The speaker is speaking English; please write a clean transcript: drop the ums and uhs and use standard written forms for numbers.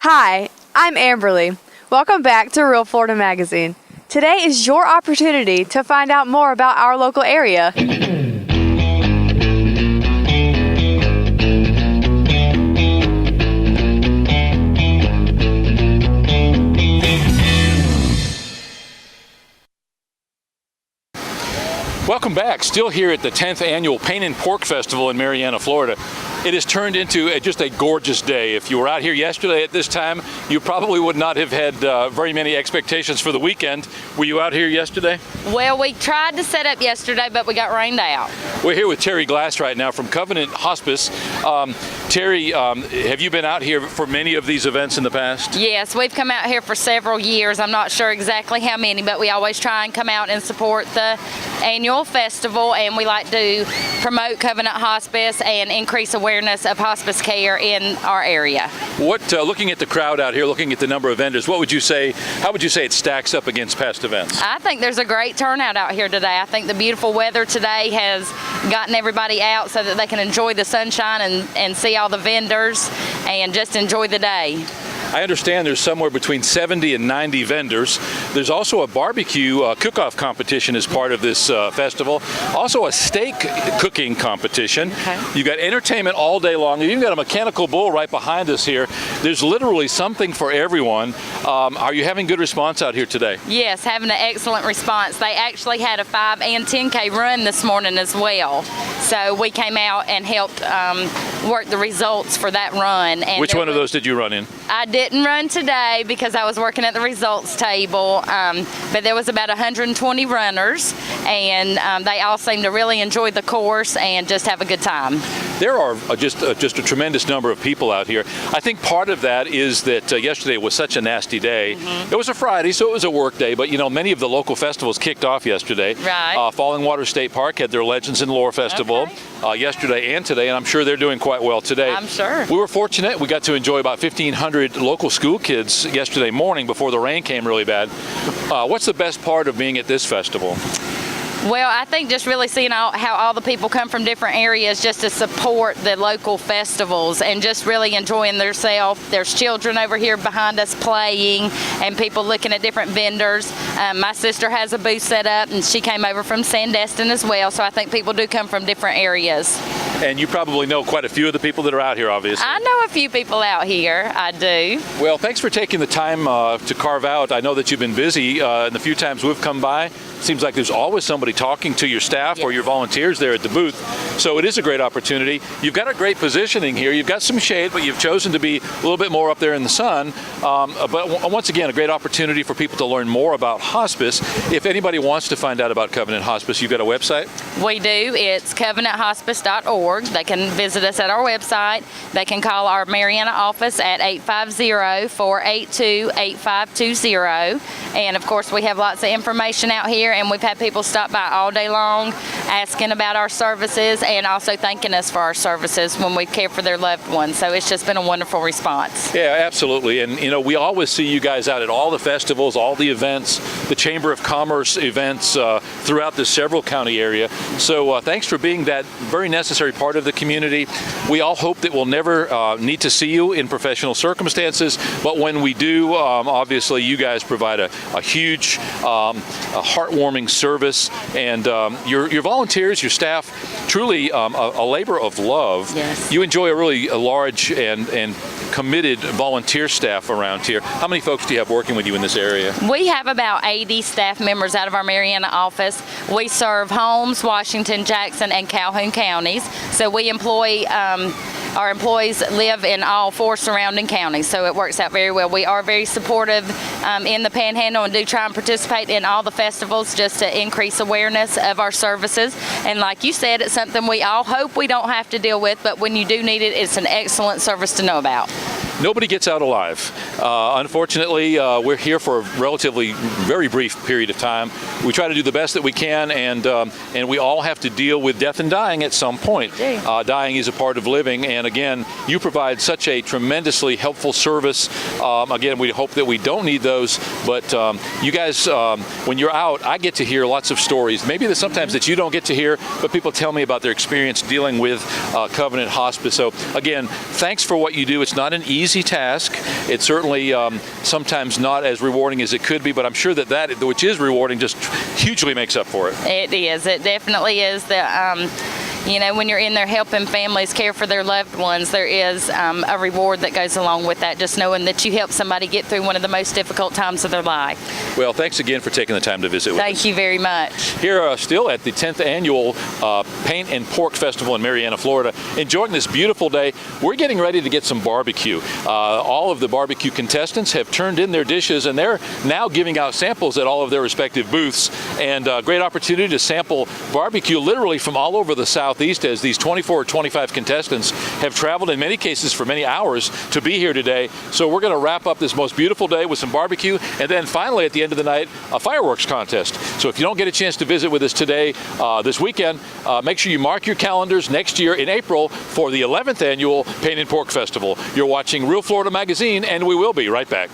Hi, I'm Amberly. Welcome back to Real Florida Magazine. Today is your opportunity to find out more about our local area. Welcome back. Still here at the 10th Annual Pain and Pork Festival in Marianna, Florida. It has turned into just a gorgeous day. If you were out here yesterday at this time, you probably would not have had very many expectations for the weekend. Were you out here yesterday? Well, we tried to set up yesterday, but we got rained out. We're here with Terri Glass right now from Covenant Hospice. Terri, have you been out here for many of these events in the past? Yes, we've come out here for several years. I'm not sure exactly how many, but we always try and come out and support the annual festival, and we like to promote Covenant Hospice and increase awareness of hospice care in our area. Looking at the crowd out here, looking at the number of vendors, how would you say it stacks up against past events? I think there's a great turnout out here today. I think the beautiful weather today has gotten everybody out so that they can enjoy the sunshine and see all the vendors and just enjoy the day. I understand there's somewhere between 70 and 90 vendors. There's also a barbecue cook-off competition as part of this festival. Also a steak cooking competition. Okay. You've got entertainment all day long. You've even got a mechanical bull right behind us here. There's literally something for everyone. Are you having good response out here today? Yes, having an excellent response. They actually had a 5 and 10K run this morning as well. So we came out and helped work the results for that run. And which one of those did you run in? I didn't run today because I was working at the results table, but there was about 120 runners, and they all seemed to really enjoy the course and just have a good time. There are just a tremendous number of people out here. I think part of that is that yesterday was such a nasty day. Mm-hmm. It was a Friday, so it was a work day, but many of the local festivals kicked off yesterday. Right. Falling Water State Park had their Legends in Lore Festival yesterday and today, and I'm sure they're doing quite well today. I'm sure. We were fortunate. We got to enjoy about 1,500 local school kids yesterday morning before the rain came really bad. What's the best part of being at this festival? Well, I think just really seeing how all the people come from different areas just to support the local festivals and just really enjoying themselves. There's children over here behind us playing and people looking at different vendors. My sister has a booth set up and she came over from Sandestin as well, so I think people do come from different areas. And you probably know quite a few of the people that are out here, obviously. I know a few people out here, I do. Well, thanks for taking the time to carve out. I know that you've been busy, and the few times we've come by, it seems like there's always somebody talking to your staff or your volunteers there at the booth. So it is a great opportunity. You've got a great positioning here. You've got some shade, but you've chosen to be a little bit more up there in the sun. But once again, a great opportunity for people to learn more about hospice. If anybody wants to find out about Covenant Hospice, you've got a website? We do. It's covenanthospice.org. They can visit us at our website. They can call our Marianna office at 850-482-8520. And of course, we have lots of information out here, and we've had people stop by all day long asking about our services and also thanking us for our services when we care for their loved ones. So it's just been a wonderful response. Yeah, absolutely. And we always see you guys out at all the festivals, all the events, the Chamber of Commerce events throughout the several county area. So thanks for being that very necessary part of the community. We all hope that we'll never need to see you in professional circumstances, but when we do, obviously you guys provide a huge, a heartwarming service, and your volunteers, your staff, truly a labor of love. Yes. You enjoy a really large and committed volunteer staff around here. How many folks do you have working with you in this area? We have about 80 staff members out of our Marianna office. We serve Holmes, Washington, Jackson, and Calhoun counties. So we employ our employees live in all 4 surrounding counties, so it works out very well. We are very supportive in the Panhandle and do try and participate in all the festivals just to increase awareness of our services. And like you said, it's something we all hope we don't have to deal with, but when you do need it, it's an excellent service to know about. Nobody gets out alive. Unfortunately, we're here for a relatively very brief period of time. We try to do the best that we can, and we all have to deal with death and dying at some point. Dying is a part of living, and again, you provide such a tremendously helpful service. Again, we hope that we don't need those, but you guys, when you're out, I get to hear lots of stories. Maybe there's sometimes that you don't get to hear, but people tell me about their experience dealing with Covenant Hospice. So again, thanks for what you do. It's not an easy task. It's certainly sometimes not as rewarding as it could be, but I'm sure that which is rewarding just hugely makes up for it. It is. It definitely is. You know, when you're in there helping families care for their loved ones, there is a reward that goes along with that, just knowing that you help somebody get through one of the most difficult times of their life. Well, thanks again for taking the time to visit with us. Thank you very much. Here still at the 10th Annual Paint and Pork Festival in Marianna, Florida. Enjoying this beautiful day. We're getting ready to get some barbecue. All of the barbecue contestants have turned in their dishes, and they're now giving out samples at all of their respective booths. And great opportunity to sample barbecue literally from all over the Southeast, as these 24 or 25 contestants have traveled in many cases for many hours to be here today. So we're going to wrap up this most beautiful day with some barbecue, and then finally at the end of the night, a fireworks contest. So if you don't get a chance to visit with us today, this weekend, make sure you mark your calendars next year in April for the 11th Annual Paint and Pork Festival. You're watching Real Florida Magazine, and we will be right back.